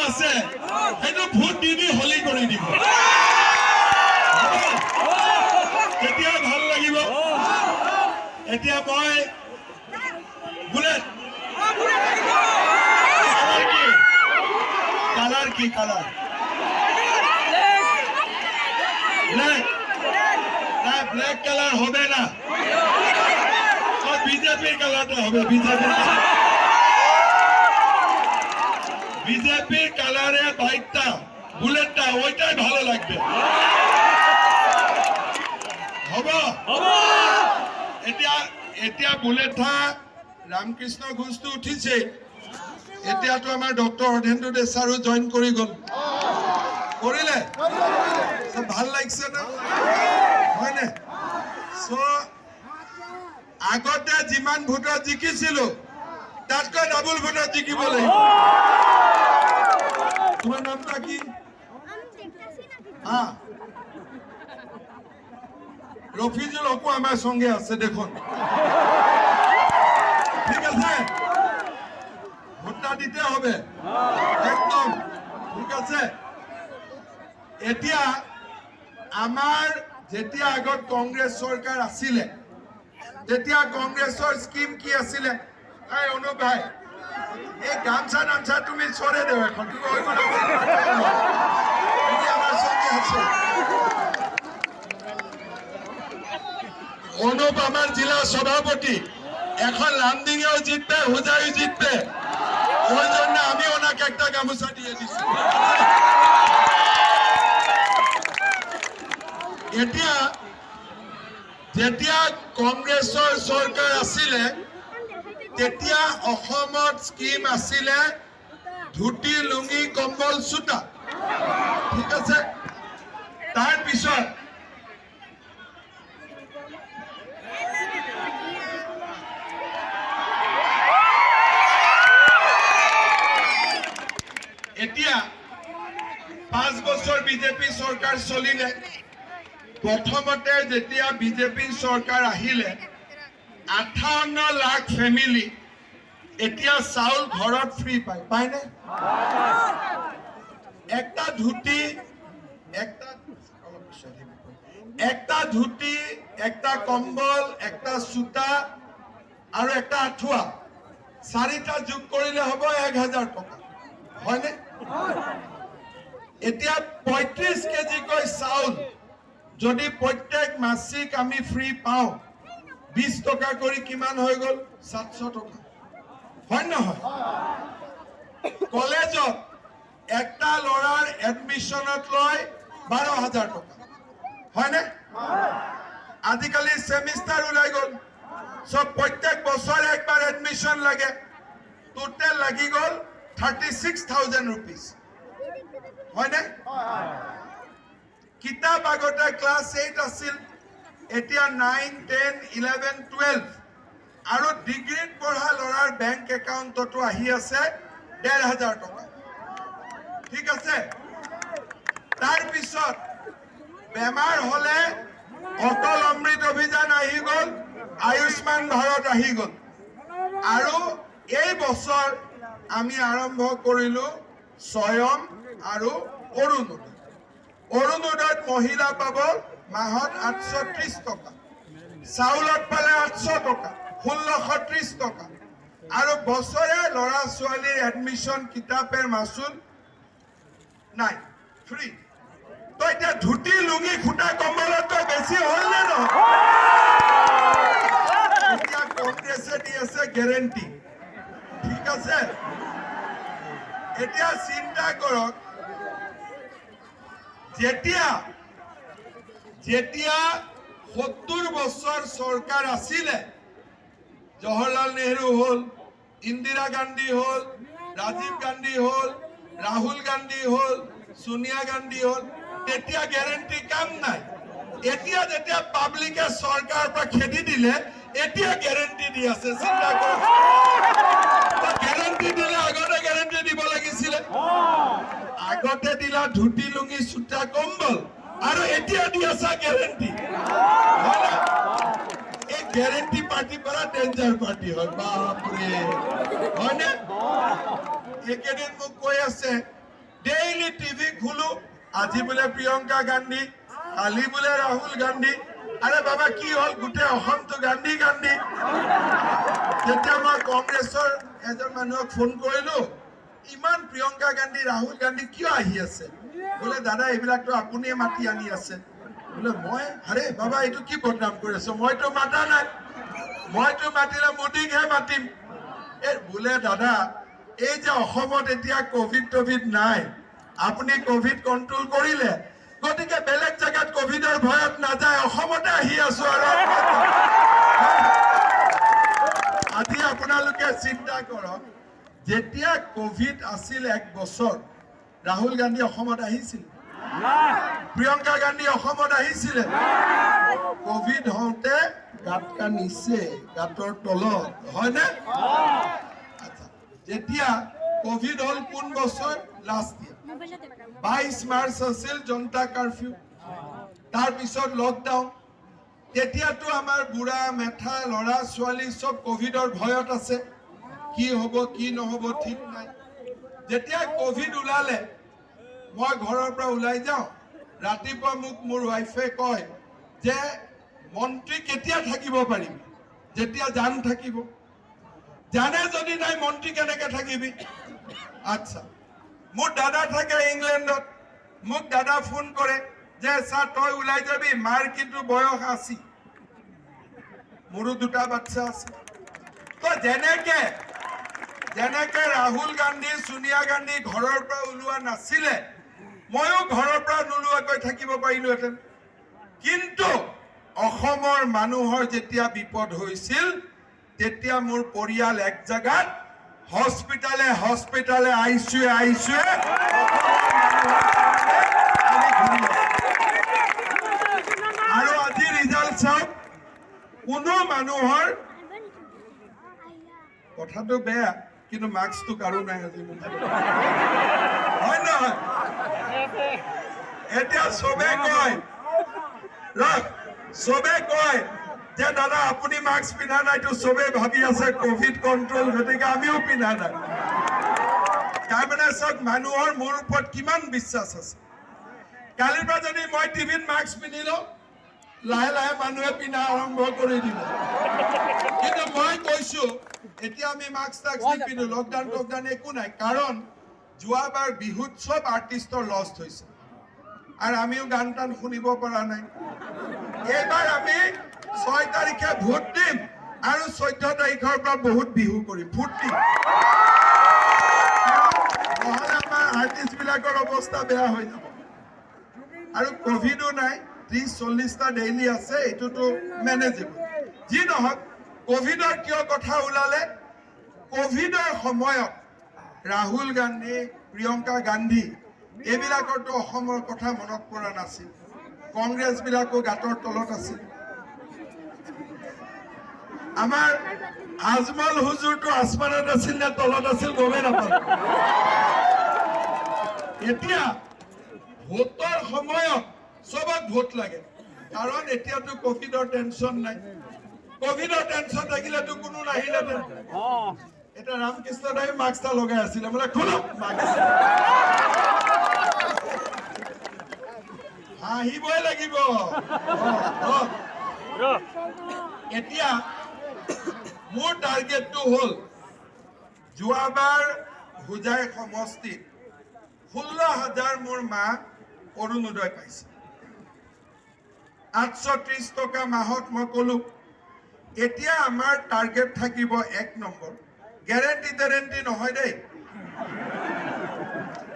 আছে সেইটো ভোট দি দি হলি কৰি দিব তেতিয়া ভাল লাগিব এতিয়া মই বুলেট কালার কি কালার ব্ল্যাক না ব্ল্যাক কালার হবে না বিজেপির কালারটা হবে বিজেপির কালারে বাইকটা বুলেটটা ওইটাই ভালো লাগবে হবো এতিয়া এতিয়া বুলেটটা রামকৃষ্ণ ঘোষটো উঠিছে এতিয়াতো আমাৰ ডক্টৰ অধেন্দ্ৰ দেশাৰো জয়েন কৰি গল কৰিলে সব ভাল লাগিছে না হয়নে সো আগতে যিমান ভোটত জিকিছিল তাতকৈ ডাবল ভোটত জিকিব লাগিব তোমার নামটা কি হ্যাঁ রফিজুল হকু আমার সঙ্গে আছে দেখুন ঠিক আছে ভোটটা দিতে হবে একদম ঠিক আছে এতিয়া আমার যেতিয়া আগত কংগ্রেস সরকার আছিলে তেতিয়া কংগ্ৰেসৰ স্কিম কি আছিলে এই অনুপ ভাই এই গামছা নামছা তুমি ছড়ে দেও এখন তুমি ওইগুলো আমার সঙ্গে আছে অনুপ আমার জেলা সভাপতি এখন লামডিংয়েও জিতবে হুজাইও জিতবে ওই জন্য আমি ওনাকে একটা গামছা দিয়ে দিছি এতিয়া যেতিয়া কংগ্ৰেছৰ চৰকাৰ আছিলে তেতিয়া অসমত স্কিম আছিলে ধুতি লুঙি কম্বল চুটা ঠিক আছে তাৰ পিছত এতিয়া 5 বছৰ বিজেপি চৰকাৰ চলিলে প্ৰথমতে যেতিয়া বিজেপি চৰকাৰ আহিলে 58 লাখ ফ্যামিলি এতিয়া চাউল ঘৰত ফ্ৰী পায়নে একটা ধুতি একটা কম্বল একটা সুতা আৰু একটা আঠুৱা চাৰিটা যোগ কৰিলে হ'ব 1000 টকা হয়নে এতিয়া 35 কেজি কৈ চাউল যদি প্রত্যেক মাসিক আমি ফ্রি পাও 20 টাকা করে কিমান হয়ে গল 700 টাকা হয় না হয় কলেজত একটা লড়ার এডমিশনত লয় 12000 টাকা হয় না আজিকালি সেমিস্টার উলাই গল সব প্রত্যেক বছর একবার এডমিশন লাগে টোটাল লাগি গল 36000 রুপিস হয় না কিতাব আগতে ক্লাস 8 আছিল এতিয়া 9 10 11 12 আৰু ডিগ্ৰীত পঢ়া লৰাৰ বেংক একাউণ্টতো আহি আছে 1500 টকা ঠিক আছে তাৰ পিছত বেমাৰ হলে অটল অমৃত অভিযান আহি গল আয়ুষ্মান ভাৰত আহি গল আৰু এই বছৰ আমি আৰম্ভ কৰিলো স্বয়ং আৰু অৰুণোদয়ত মহিলা পাব মাহত 830 টাকা চাউলত পালে 800 টাকা 1630 টাকা আৰু বছৰে লৰা ছোৱালীৰ এডমিশন কিতাপের মাসুল নাই ফ্রি তো এটা ধুতি লুঙ্গি খুটা কম্বলত বেশি হল না এতিয়া কংগ্রেসে দিয়েছে গ্যারেন্টি ঠিক আছে এতিয়া চিন্তা কৰক যেতিয়া 70 বছর সরকার আসিলে জওহরলাল নেহরু হল ইন্দিরা গান্ধী হল রাজীব গান্ধী হল রাহুল গান্ধী হল সোনিয়া গান্ধী হল তেতিয়া গ্যারেন্টি কাম নাই এতিয়া যেতিয়া পাবলিকে সরকার পৰা খেদি দিলে এতিয়া গ্যাৰেন্টি দি আছে চিন্তা কৰক গ্যাৰেন্টি দিলে আগতে গ্যাৰেন্টি দিব লাগিছিল আগতে দিলা ধুতি লুঙ্গি সুতা কম্বল আৰু এতিয়া দি আছে গ্যাৰেন্টি এই গ্যাৰেন্টি পাৰ্টি পৰা ডেঞ্জাৰ পাৰ্টি হয় বাপৰে হয়নে একেদিন মোক কৈ আছে ডেইলি টিভি খুলো, আজি বোলে প্ৰিয়ংকা গান্ধী, কালি বোলে ৰাহুল গান্ধী। আৰে বাবা কি হ'ল, গোটেই অসমটো গান্ধী গান্ধী। যেতিয়া মই কংগ্ৰেছৰ এজন মানুহক ফোন কৰিলো, ইমান প্ৰিয়ংকা গান্ধী ৰাহুল গান্ধী কিয় আহি আছে? বোলে দাদা এইবিলাকতো আপুনিয়ে মাতি আনি আছে। বোলে মই, আৰে বাবা এইটো কি বদনাম কৰি আছো, মইতো মাতা নাই, মইতো মাতিলে মোদীকহে মাতিম। বোলে দাদা এই যে অসমত এতিয়া কভিড নাই, আপুনি কভিড কন্ট্ৰোল কৰিলে, গতিকে বেলেগ জায়গাত কভিডৰ ভয়ত নাযায়, অসমতে আহি আছো। আৰু আজি আপোনালোকে চিন্তা কৰক, যেতিয়া কভিড আছিল 1 বছৰ, ৰাহুল গান্ধী অসমত আহিছিল? প্ৰিয়ংকা গান্ধী অসমত আহিছিলে? কভিড হওঁতে গাঁত কান্দিছে, গাঁতৰ তলত, হয়নে? যেতিয়া কভিড হল কোন বছৰ? লাষ্ট ইয়াৰ 22 মাৰ্চ আছিল জনতা কাৰফিউ, তাৰপিছত লকডাউন। তেতিয়াতো আমাৰ বুঢ়া মেঠা ল'ৰা ছোৱালী চব কভিডৰ ভয়ত আছে, কি হ'ব কি নহ'ব ঠিক নাই। যেতিয়া কভিড ওলালে, মই ঘৰৰ পৰা ওলাই যাওঁ, ৰাতিপুৱা মোক মোৰ ৱাইফে কয় যে মন্ত্ৰী কেতিয়া থাকিব পাৰিম? যেতিয়া জান থাকিব। জানে যদি নাই মন্ত্ৰী কেনেকে থাকিবি? আচ্ছা, মোৰ দাদা থাকে ইংলেণ্ডত, মোক দাদা ফোন কৰে যে স্যাৰ তই ওলাই যাবি, মাৰ কিন্তু বয়স 80, মোৰো 2টা বাচ্চা আছে। তো যেনেকে ৰাহুল গান্ধী সোনিয়া গান্ধী ঘৰৰ পৰা ওলোৱা নাছিলে, ময়ো ঘৰৰ পৰা নোলোৱাকৈ থাকিব পাৰিলোহেঁতেন। কিন্তু অসমৰ মানুহৰ যেতিয়া বিপদ হৈছিল, তেতিয়া মোৰ পৰিয়াল এক জায়গাত, হস্পিটালে আইসিউয়ে আৰু আজি ৰিজাল্ট চাওক, কোনো মানুহৰ কথাটো বেয়া, কিন্তু মাস্কটো কাৰো নাই আজি, হয় নহয়? এতিয়া চবে কয় যে দাদা আপুনি মাস্ক পিন্ধা নাইতো, চবে ভাবি আছে কোভিড কন্ট্ৰোল, গতিকে আমিও পিন্ধা নাই। তাৰমানে চাওক মানুহৰ মোৰ ওপৰত কিমান বিশ্বাস আছে। কালিৰ পৰা যদি মই টিভিত মাস্ক পিন্ধিলো, লাহে লাহে মানুহে পিন্ধা আৰম্ভ কৰি দিব। কিন্তু মই কৈছো এতিয়া আমি মাস্ক নিপিন্ধো, লকডাউন একো নাই, কাৰণ যোৱাবাৰ বিহুত চব আৰ্টিষ্টৰ লষ্ট হৈছে আৰু আমিও গান টান শুনিব পৰা নাই। এইবাৰ আমি 6 তাৰিখে ভোট দিম আৰু 14 তাৰিখৰ পৰা বহুত বিহু কৰিম, ফূৰ্তি। নহলে আমাৰ আৰ্টিষ্ট বিলাকৰ অৱস্থা বেয়া হৈ যাব। আৰু কভিডো নাই, 30-40টা ডেইলি আছে, এইটোতো মেনেজেবল। যি নহওক, কভিডৰ কিয় কথা ওলালে? কভিডৰ সময়ত ৰাহুল গান্ধী, প্ৰিয়ংকা গান্ধী এইবিলাকৰতো অসমৰ কথা মনত পৰা নাছিল, কংগ্ৰেছ বিলাকো গাঁতৰ তলত আছিল। আমাৰ আজমল হুজুৰটো আসমানত আছিল নে তলত আছিল গমে নাপালো। এতিয়া ভোটৰ সময়ত চবক ভোট লাগে, কাৰণ এতিয়াতো কভিডৰ টেনচন নাই। কভিডৰ টেনচন থাকিলেতো কোনো নাহিলেহেঁতেন। এটা ৰামকৃষ্ণ দাই মাস্কটা লগাই আছিলে, মানে খোলক হাঁহিবই লাগিব। এতিয়া মোৰ টাৰ্গেটটো হ'ল, যোৱাবাৰ হোজাই সমষ্টিত 16,000 মোৰ মা অৰুণোদয় পাইছে, 830 টকা মাহত মই কলো। এতিয়া আমাৰ টাৰ্গেট থাকিব 1 নম্বৰ, গেৰেণ্টি নহয় দেই,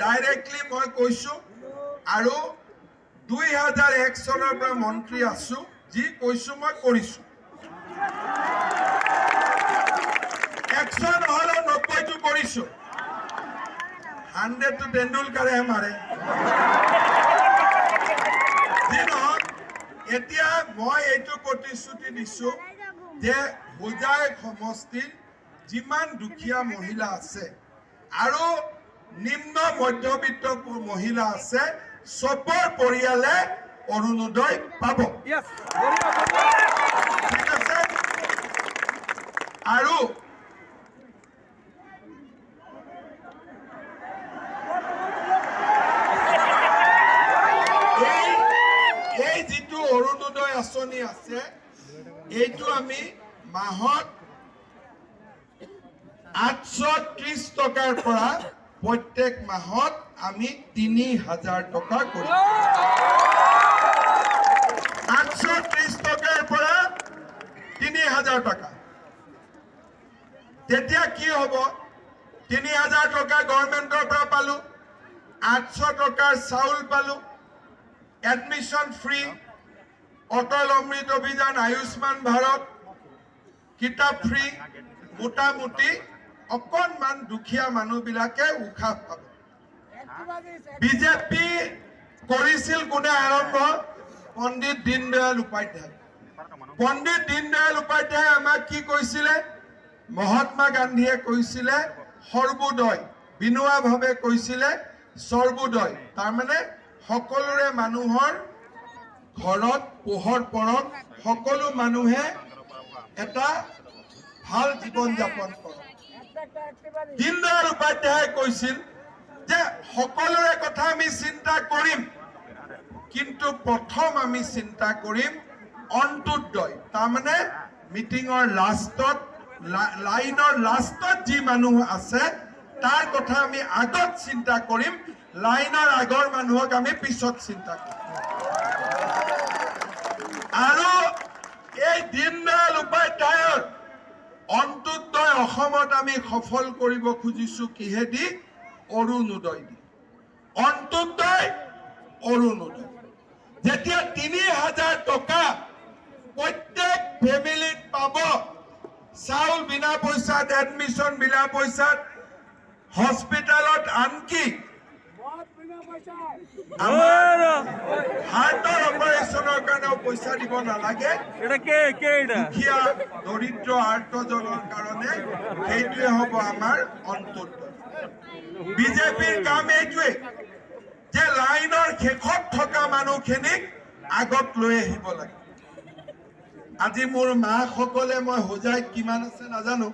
ডাইৰেক্টলি মই কৈছো। আৰু 2001 চনৰ পৰা মন্ত্ৰী আছো, যি কৈছো মই কৰিছো। 100 নহলে 90টো কৰিছো, 100টো তেণ্ডুলকাৰে মাৰে। যি নহওক, এতিয়া মই এইটো প্ৰতিশ্ৰুতি দিছো যে হোজাই সমষ্টিৰ যিমান দুখীয়া মহিলা আছে আৰু নিম্ন মধ্যবিত্ত মহিলা আছে, সবৰ পৰিয়ালে অৰুণোদয় পাব, ঠিক আছে? আৰু আঁচনি আছে এইটো আমি মাহত 830 টকাৰ পৰা প্ৰত্যেক মাহত আমি 3000 টকা কৰিম 830 টকাৰ পৰা 3000 টকা তেতিয়া কি হ'ব 3000 টকা গভৰ্ণমেণ্টৰ পৰা পালো 800 টকাৰ চাউল পালো এডমিশন ফ্ৰী অটল অমৃত অভিযান আয়ুষ্মান ভাৰত কিতাপ ফ্ৰী মোটামুটি অকণমান দুখীয়া মানুহবিলাকে উশাহ পাব বিজেপি কৰিছিল কোনে আৰম্ভ পণ্ডিত দীনদয়াল উপাধ্যায় আমাক কি কৈছিলে মহাত্মা গান্ধীয়ে কৈছিলে সৰ্বোদয় বিনোৱাভাৱে কৈছিলে সৰ্বোদয় তাৰমানে সকলোৰে মানুহৰ ঘৰত পোহৰ পৰক সকলো মানুহে এটা ভাল জীৱন যাপন কৰক দীনদয়াল উপাধ্যায়ে কৈছিল যে সকলোৰে কথা আমি চিন্তা কৰিম কিন্তু প্ৰথম আমি চিন্তা কৰিম অন্ত্যোদয় তাৰমানে মিটিঙৰ লাষ্টত লাইনৰ লাষ্টত যি মানুহ আছে তাৰ কথা আমি আগত চিন্তা কৰিম লাইনৰ আগৰ মানুহক আমি পিছত চিন্তা কৰিম আৰু এই দীনদয়াল উপাধ্যায়ৰ অন্ত্যোদয় অসমত আমি সফল কৰিব খুজিছো কিহেদি অৰুণোদয় দি অন্ত্যোদয় অৰুণোদয় যেতিয়া 3000 টকা প্ৰত্যেক ফেমিলিত পাব চাউল বিনা পইচাত এডমিশন বিনা পইচাত হস্পিটালত আনকি হাৰ্টৰ অপাৰেশ্যনৰ কাৰণেও পইচা দিব নালাগে দুখীয়া দৰিদ্ৰ আৰ্তজনৰ কাৰণে সেইটোৱে হ'ব আমাৰ অন্ত্যোদয় বিজেপিৰ কাম এইটোৱে যে লাইনৰ শেষত থকা মানুহখিনিক আগত লৈ আহিব লাগে আজি মোৰ মাসকলে মই হোজাইত কিমান আছে নাজানো